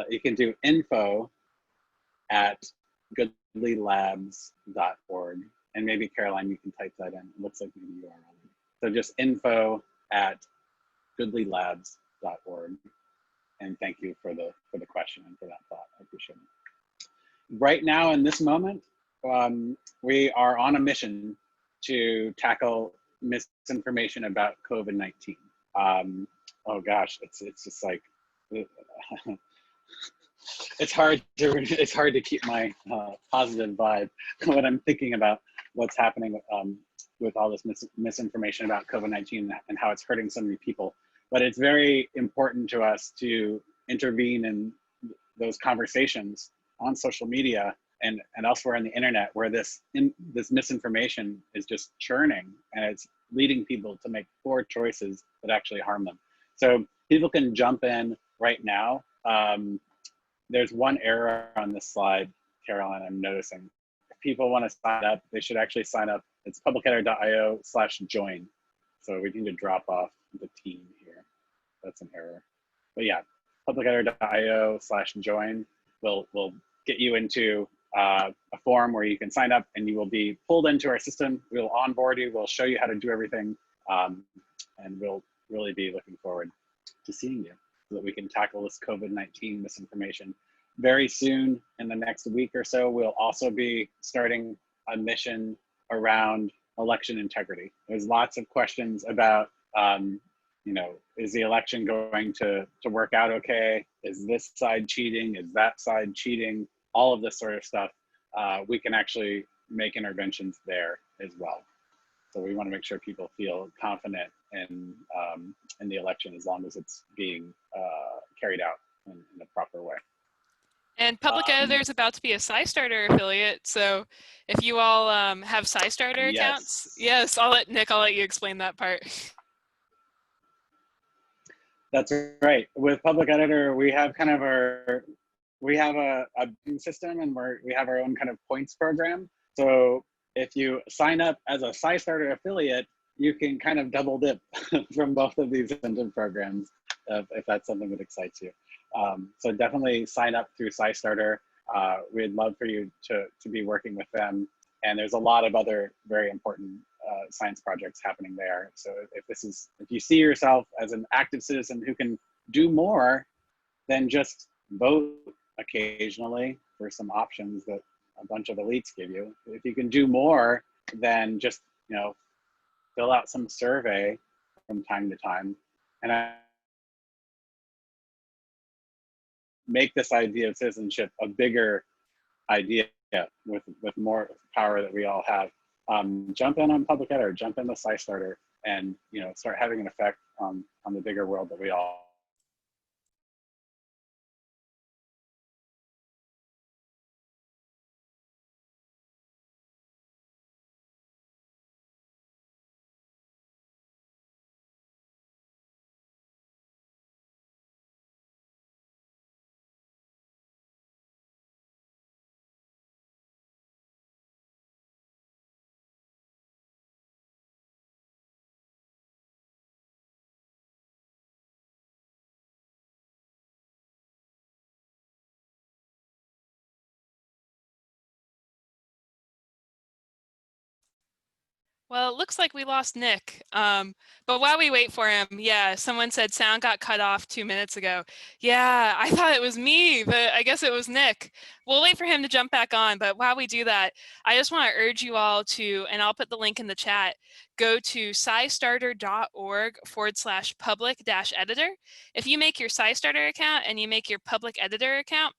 You can do info@goodleylabs.org. And maybe Caroline, you can type that in. It looks like maybe you are already. So just info@goodleylabs.org. And thank you for the question and for that thought. I appreciate it. Right now, in this moment, we are on a mission to tackle misinformation about COVID-19. Oh gosh, it's just like it's hard to keep my positive vibe when I'm thinking about what's happening with all this misinformation about COVID-19 and how it's hurting so many people. But it's very important to us to intervene in those conversations on social media and elsewhere on the internet, where this misinformation is just churning and it's leading people to make poor choices that actually harm them. So people can jump in right now. There's one error on this slide, Caroline, I'm noticing. If people want to sign up, they should actually sign up. It's publiceditor.io/join. So we need to drop off the team here. That's an error. But yeah, publiceditor.io/join will get you into a forum where you can sign up and you will be pulled into our system. We'll onboard you, we'll show you how to do everything. And we'll really be looking forward to seeing you so that we can tackle this COVID-19 misinformation. Very soon, in the next week or so, we'll also be starting a mission around election integrity. There's lots of questions about, is the election going to work out okay? Is this side cheating? Is that side cheating? All of this sort of stuff. We can actually make interventions there as well. So we want to make sure people feel confident in the election as long as it's being carried out in a proper way. And Public Editor is about to be a SciStarter affiliate. So if you all have SciStarter accounts, yes, I'll let you explain that part. That's right. With Public Editor, we have kind of a system, and we have our own kind of points program. So if you sign up as a SciStarter affiliate, you can kind of double dip from both of these incentive programs if that's something that excites you. So definitely sign up through SciStarter. We'd love for you to be working with them. And there's a lot of other very important science projects happening there. So if you see yourself as an active citizen who can do more than just vote occasionally for some options that a bunch of elites give you, if you can do more than just, fill out some survey from time to time, and make this idea of citizenship a bigger idea with more power that we all have, jump in on Public Editor, jump in the SciStarter, and start having an effect on the bigger world that we all. Well, it looks like we lost Nick. But while we wait for him, yeah, someone said sound got cut off 2 minutes ago. Yeah, I thought it was me, but I guess it was Nick. We'll wait for him to jump back on. But while we do that, I just want to urge you all to, and I'll put the link in the chat, go to scistarter.org/public-editor. If you make your SciStarter account and you make your public editor account,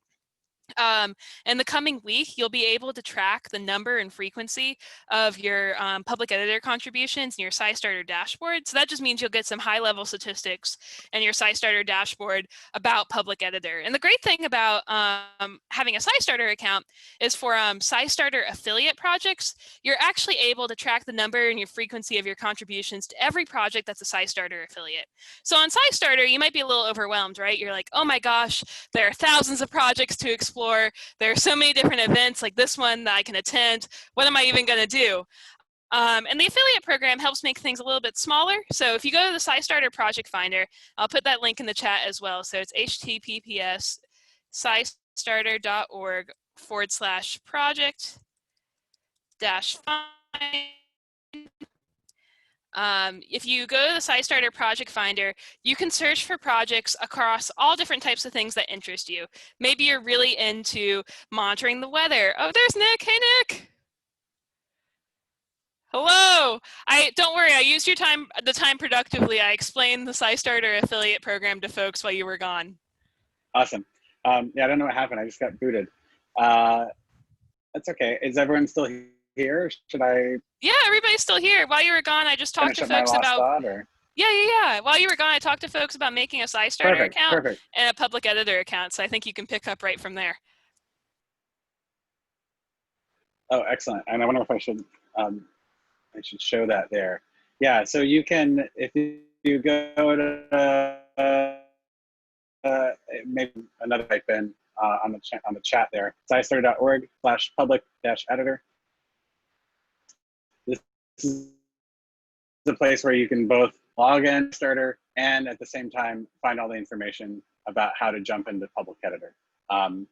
in the coming week, you'll be able to track the number and frequency of your public editor contributions in your SciStarter dashboard. So that just means you'll get some high-level statistics in your SciStarter dashboard about public editor. And the great thing about having a SciStarter account is for SciStarter affiliate projects, you're actually able to track the number and your frequency of your contributions to every project that's a SciStarter affiliate. So on SciStarter, you might be a little overwhelmed, right? You're like, oh my gosh, there are thousands of projects to explore. There are so many different events like this one that I can attend. What am I even going to do? And the affiliate program helps make things a little bit smaller. So if you go to the SciStarter Project Finder, I'll put that link in the chat as well. So it's https://project-find. If you go to the SciStarter Project Finder, you can search for projects across all different types of things that interest you. Maybe you're really into monitoring the weather. Oh, there's Nick. Hey, Nick. Hello. Don't worry, I used the time productively. I explained the SciStarter affiliate program to folks while you were gone. Awesome. Yeah, I don't know what happened. I just got booted. That's okay. Is everyone still here? Should I? Yeah, everybody's still here. While you were gone, I just talked to folks about. Yeah. While you were gone, I talked to folks about making a SciStarter account and a public editor account. So I think you can pick up right from there. Oh, excellent. And I wonder if I should show that there. Yeah. So you can, if you go to maybe another type in on the chat there, scistarter.org/public-editor. This is the place where you can both log in SciStarter and at the same time find all the information about how to jump into public editor. And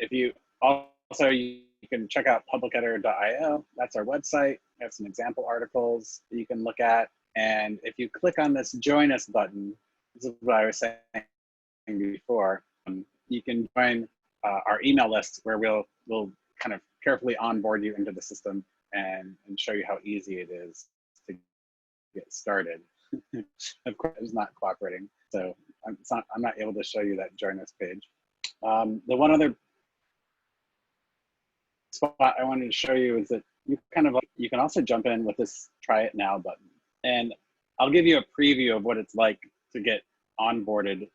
if you also, you can check out publiceditor.io. That's our website. We have some example articles that you can look at. And if you click on this join us button, this is what I was saying before, you can join our email list where we'll kind of carefully onboard you into the system and show you how easy it is to get started. Of course, it's not cooperating, so I'm not able to show you that join us page. The one other spot I wanted to show you is that you can also jump in with this try it now button, and I'll give you a preview of what it's like to get onboarded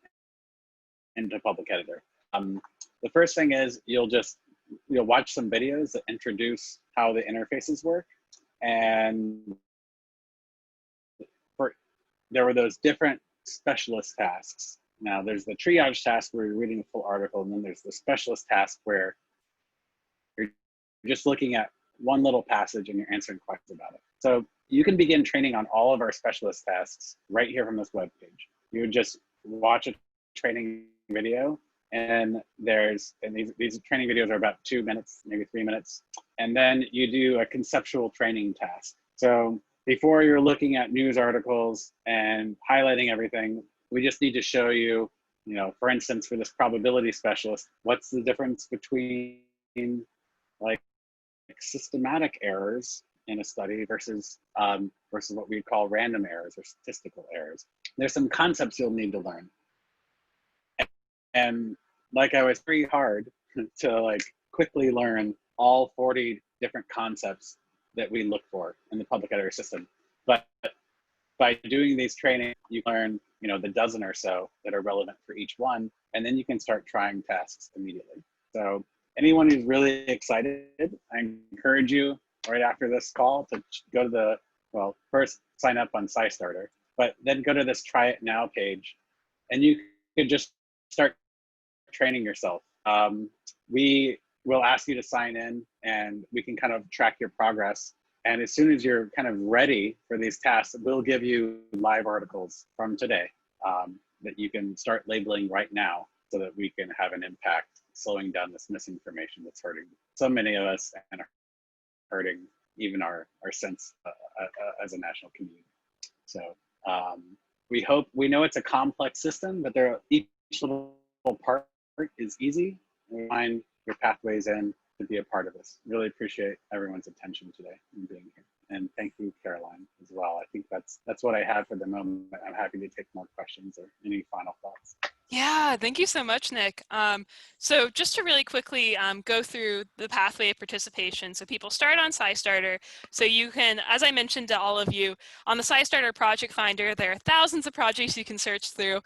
into public editor. The first thing is you'll watch some videos that introduce how the interfaces work, and there were those different specialist tasks. Now there's the triage task where you're reading the full article, and then there's the specialist task where you're just looking at one little passage and you're answering questions about it. So you can begin training on all of our specialist tasks right here from this webpage. You would just watch a training video, and these training videos are about 2 minutes, maybe 3 minutes. And then you do a conceptual training task. So before you're looking at news articles and highlighting everything, we just need to show you, for instance, for this probability specialist, what's the difference between like systematic errors in a study versus what we call random errors or statistical errors. There's some concepts you'll need to learn. And like I was very hard to like quickly learn all 40 different concepts that we look for in the public editor system. But by doing these trainings, you learn, you know, the dozen or so that are relevant for each one, and then you can start trying tasks immediately. So anyone who's really excited, I encourage you right after this call to go to the, well, first sign up on SciStarter, but then go to this Try It Now page, and you can just start training yourself. We will ask you to sign in, and we can kind of track your progress. And as soon as you're kind of ready for these tasks, we'll give you live articles from today that you can start labeling right now so that we can have an impact slowing down this misinformation that's hurting so many of us and hurting even our sense as a national community. So we know it's a complex system, but each little part is easy. We find your pathways in to be a part of this. Really appreciate everyone's attention today and being here. And thank you, Caroline, as well. I think that's what I have for the moment. I'm happy to take more questions or any final thoughts. Yeah, thank you so much, Nick. So just to really quickly go through the pathway of participation. So people start on SciStarter. So you can, as I mentioned to all of you, on the SciStarter Project Finder, there are thousands of projects you can search through.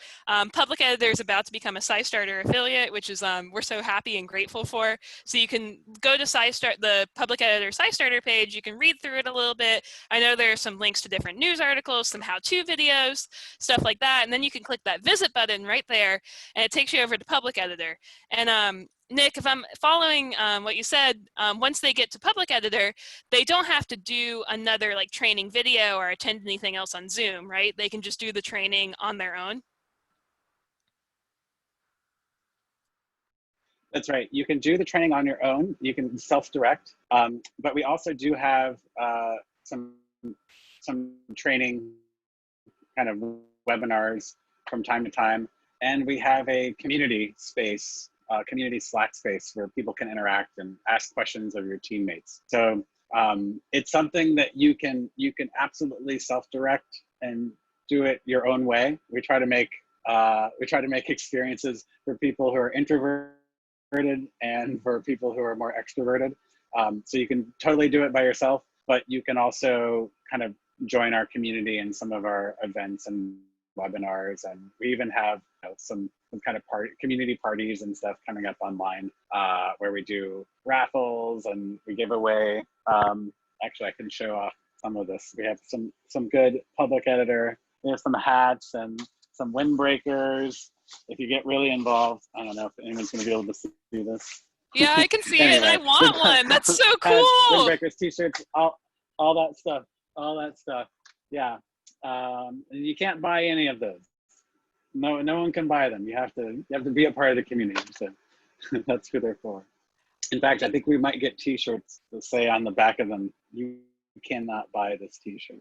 Public Editor is about to become a SciStarter affiliate, which is we're so happy and grateful for. So you can go to the Public Editor SciStarter page. You can read through it a little bit. I know there are some links to different news articles, some how-to videos, stuff like that. And then you can click that visit button right there, and it takes you over to Public Editor. And Nick, if I'm following what you said, once they get to Public Editor, they don't have to do another like training video or attend anything else on Zoom, right? They can just do the training on their own. That's right. You can do the training on your own. You can self-direct, but we also do have some training kind of webinars from time to time. And we have a community space, community Slack space where people can interact and ask questions of your teammates. So it's something that you can absolutely self-direct and do it your own way. We try to make experiences for people who are introverted and for people who are more extroverted. So you can totally do it by yourself, but you can also kind of join our community in some of our events and webinars, and we even have some kind of community parties and stuff coming up online where we do raffles and we give away. Actually, I can show off some of this. We have some good Public Editor. We have some hats and some windbreakers. If you get really involved, I don't know if anyone's going to be able to see this. Yeah, I can see it. I want one. That's so cool. Hats, windbreakers, t-shirts, all that stuff. Yeah. And you can't buy any of those. No one can buy them. You have to be a part of the community. So that's who they're for. In fact, I think we might get t-shirts that say on the back of them, "You cannot buy this t-shirt."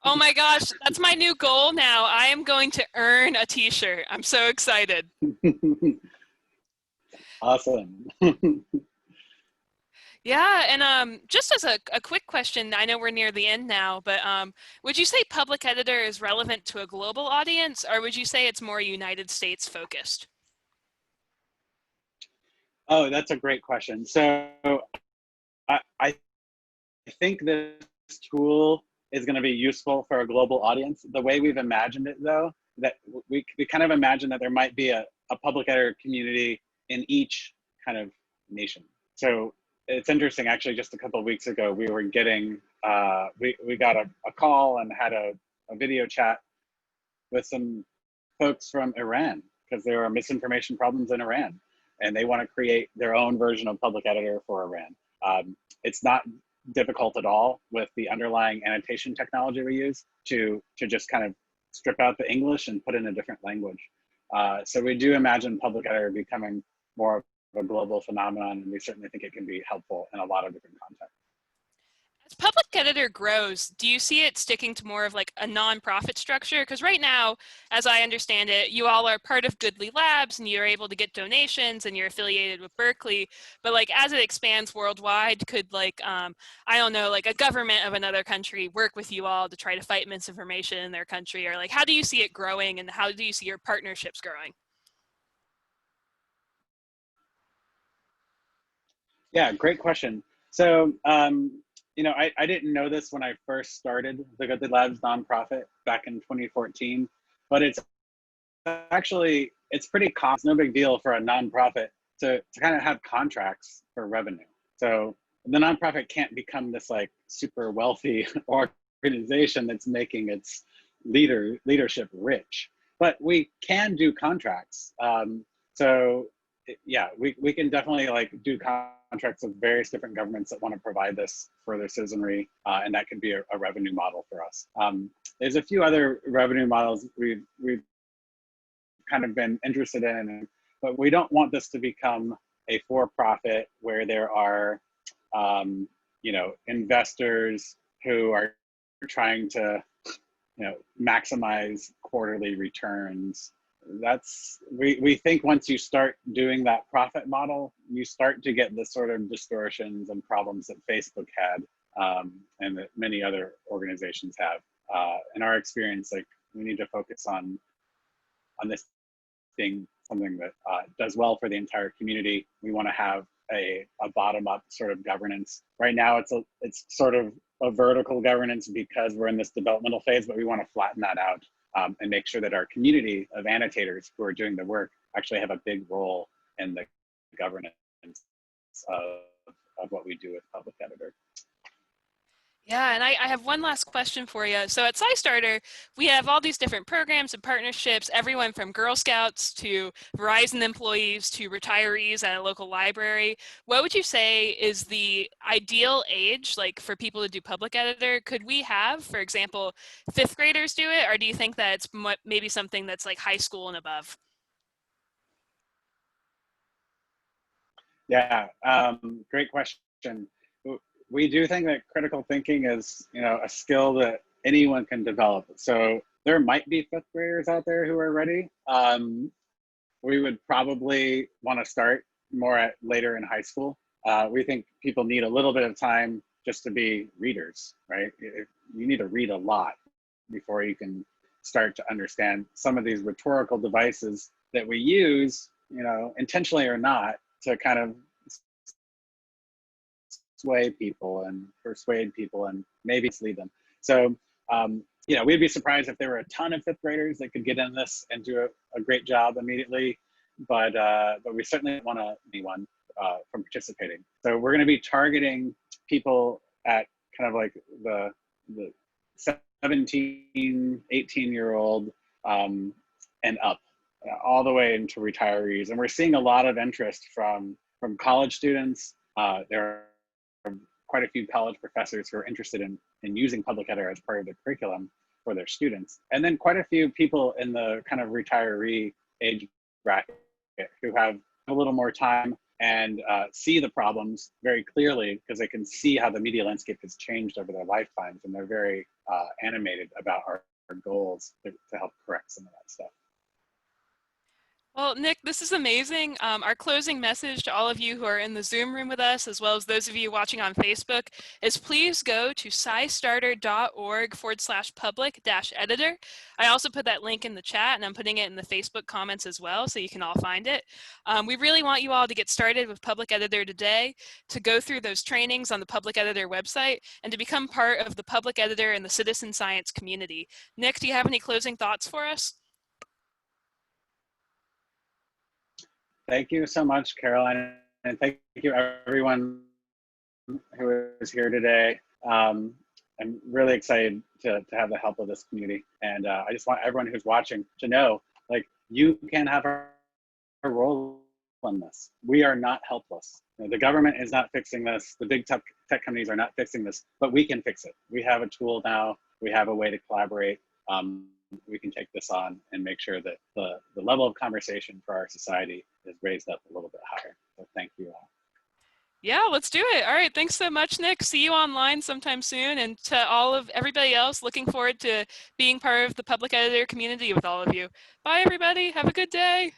Oh my gosh, that's my new goal now. I am going to earn a t-shirt. I'm so excited. Awesome. Yeah, and just as a quick question, I know we're near the end now, but would you say Public Editor is relevant to a global audience, or would you say it's more United States focused? Oh, that's a great question. So I think this tool is going to be useful for a global audience. The way we've imagined it, though, that we kind of imagine that there might be a Public Editor community in each kind of nation. So it's interesting, actually, just a couple of weeks ago, we were getting, we got a call and had a video chat with some folks from Iran, because there are misinformation problems in Iran, and they want to create their own version of Public Editor for Iran. It's not difficult at all with the underlying annotation technology we use to just kind of strip out the English and put in a different language. So we do imagine Public Editor becoming more of a global phenomenon, and we certainly think it can be helpful in a lot of different contexts. As Public Editor grows, do you see it sticking to more of like a nonprofit structure? Because right now, as I understand it, you all are part of Goodly Labs and you're able to get donations and you're affiliated with Berkeley. But like as it expands worldwide, could like, I don't know, like a government of another country work with you all to try to fight misinformation in their country? Or like, how do you see it growing and how do you see your partnerships growing? Oh, that's a great question. So I think Yeah, great question. So, you know, I didn't know this when I first started the Good Labs nonprofit back in 2014, but it's actually, it's pretty common. It's no big deal for a nonprofit to kind of have contracts for revenue. So the nonprofit can't become this like super wealthy organization that's making its leadership rich, but we can do contracts. So yeah, we can definitely like do contracts with various different governments that want to provide this for their citizenry, and that could be a revenue model for us. There's a few other revenue models we've kind of been interested in, but we don't want this to become a for-profit where there are, you know, investors who are trying to, you know, maximize quarterly returns. We think once you start doing that profit model, you start to get the sort of distortions and problems that Facebook had, and that many other organizations have. In our experience, like, we need to focus on this being something that does well for the entire community. We want to have a bottom-up sort of governance. Right now, it's sort of a vertical governance because we're in this developmental phase, but we want to flatten that out, and make sure that our community of annotators who are doing the work actually have a big role in the governance of what we do with Public Editor. Yeah, and I have one last question for you. So at SciStarter, we have all these different programs and partnerships, everyone from Girl Scouts to Verizon employees to retirees at a local library. What would you say is the ideal age, like, for people to do Public Editor? Could we have, for example, fifth graders do it, or do you think that it's maybe something that's like high school and above? Yeah, great question. We do think that critical thinking is, you know, a skill that anyone can develop. So there might be fifth graders out there who are ready. We would probably want to start more later in high school. We think people need a little bit of time just to be readers, right? You need to read a lot before you can start to understand some of these rhetorical devices that we use, you know, intentionally or not, to kind of sway people and persuade people and maybe mislead them. So, you know, we'd be surprised if there were a ton of fifth graders that could get in this and do a great job immediately, but we certainly want anyone from participating. So we're going to be targeting people at kind of like the 17, 18-year-old and up, all the way into retirees. And we're seeing a lot of interest from college students. There are quite a few college professors who are interested in using Public Editor as part of the curriculum for their students. And then quite a few people in the kind of retiree age bracket who have a little more time and see the problems very clearly because they can see how the media landscape has changed over their lifetimes, and they're very animated about our goals to help correct some of that stuff. Well, Nick, this is amazing. Our closing message to all of you who are in the Zoom room with us, as well as those of you watching on Facebook, is please go to scistarter.org/public-editor. I also put that link in the chat, and I'm putting it in the Facebook comments as well, so you can all find it. We really want you all to get started with Public Editor today, to go through those trainings on the Public Editor website, and to become part of the Public Editor and the citizen science community. Nick, do you have any closing thoughts for us? Thank you so much, Caroline, and thank you everyone who is here today. I'm really excited to have the help of this community, and I just want everyone who's watching to know, like, you can have a role in this. We are not helpless. You know, the government is not fixing this. The big tech companies are not fixing this, but we can fix it. We have a tool now. We have a way to collaborate. We can take this on and make sure that the level of conversation for our society is raised up a little bit higher. So thank you all. Yeah, let's do it. All right, thanks so much, Nick. See you online sometime soon. And to all of everybody else, looking forward to being part of the Public Editor community with all of you. Bye, everybody. Have a good day.